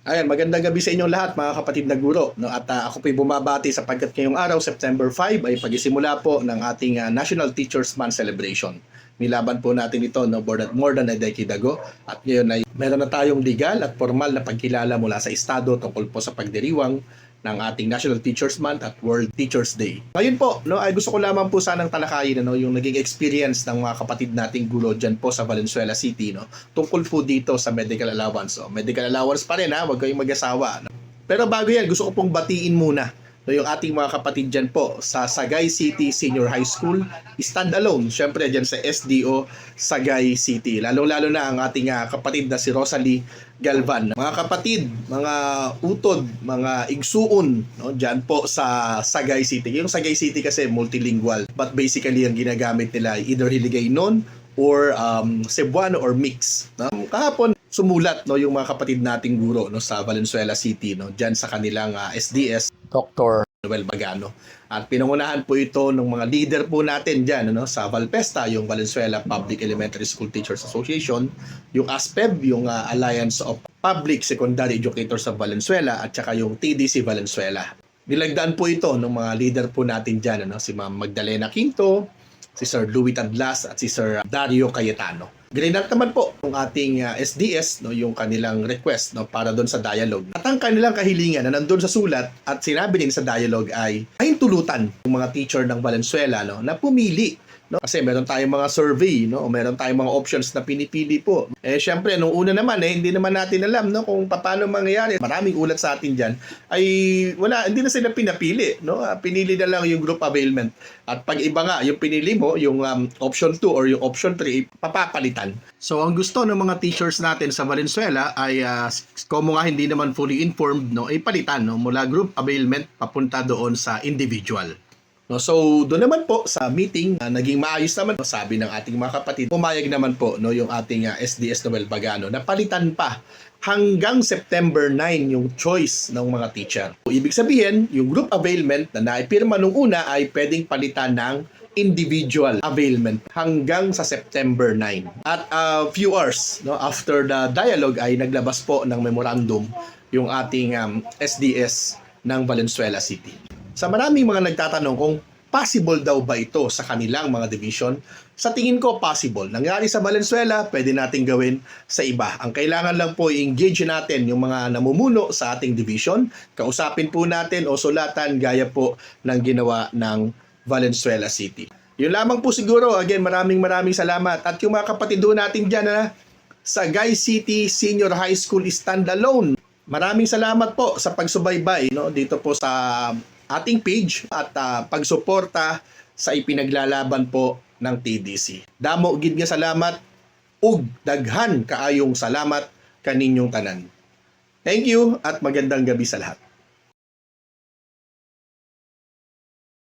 Ayan, magandang gabi sa inyong lahat mga kapatid na guro. No? At ako po'y bumabati sapagkat ngayong araw, September 5, ay pagisimula po ng ating National Teachers Month celebration. Nilaban po natin ito more than a decade ago. At ngayon ay meron na tayong legal at formal na pagkilala mula sa Estado tungkol po sa pagdiriwang ng ating National Teachers Month at World Teachers Day. Ngayon po, ay gusto ko lamang po sanang talakayin yung naging experience ng mga kapatid nating guro dyan po sa Valenzuela City, tungkol po dito sa medical allowance. Medical allowance pa rin, huwag kayong mag-asawa. Pero bago yan, gusto ko pong batiin muna yung ating mga kapatid dyan po sa Sagay City Senior High School, standalone, syempre dyan sa SDO Sagay City. Lalo-lalo na ang ating kapatid na si Rosalie Galvan. Mga kapatid, mga utod, mga igsuon, dyan po sa Sagay City. Yung Sagay City kasi multilingual, but basically ang ginagamit nila either Hiligaynon or Cebuano or mix. Kahapon, sumulat yung mga kapatid nating guro sa Valenzuela City, dyan sa kanilang SDS, Dr. Noel Bagano. At pinangunahan po ito ng mga leader po natin dyan sa Valpesta, yung Valenzuela Public Elementary School Teachers Association, yung ASPEB, yung Alliance of Public Secondary Educators of Valenzuela, at saka yung TDC Valenzuela. Nilagdaan po ito ng mga leader po natin dyan, si Ma'am Magdalena Quinto, si Sir Louis Tadlas at si Sir Dario Cayetano. Grinant naman po ng ating SDS yung kanilang request para doon sa dialogue. At ang kanilang kahilingan na nandun sa sulat at sinabi din sa dialogue ay tulutan ng mga teacher ng Valenzuela na pumili. Kasi meron tayong mga survey, o meron tayong mga options na pinipili po. Syempre, nung una naman, hindi naman natin alam kung paano mangyayari. Maraming ulat sa atin dyan, ay hindi na sila pinapili. Pinili na lang yung group availment. At pag iba nga, yung pinili mo, yung option 2 or yung option 3, papapalitan. So, ang gusto ng mga teachers natin sa Valenzuela ay, kung nga hindi naman fully informed, ay palitan mula group availment papunta doon sa individual. So, doon naman po sa meeting, naging maayos naman, sabi ng ating mga kapatid. Pumayag naman po yung ating SDS Noel Bagano na palitan pa hanggang September 9 yung choice ng mga teacher. Ibig sabihin, yung group availment na naipirma nung una ay pwedeng palitan ng individual availment hanggang sa September 9. At few hours after the dialogue ay naglabas po ng memorandum yung ating SDS ng Valenzuela City. Sa maraming mga nagtatanong kung possible daw ba ito sa kanilang mga division, sa tingin ko possible. Nangyari sa Valenzuela, pwede natin gawin sa iba. Ang kailangan lang po i-engage natin yung mga namumuno sa ating division. Kausapin po natin o sulatan gaya po ng ginawa ng Valenzuela City. Yun lamang po siguro. Again, maraming salamat. At yung mga kapatid doon natin dyan sa Sagay City Senior High School standalone, maraming salamat po sa pagsubaybay dito po sa ating page at pagsuporta sa ipinaglalaban po ng TDC. Damo gid nga salamat ug daghan kaayong salamat kaninyong tanan. Thank you at magandang gabi sa lahat.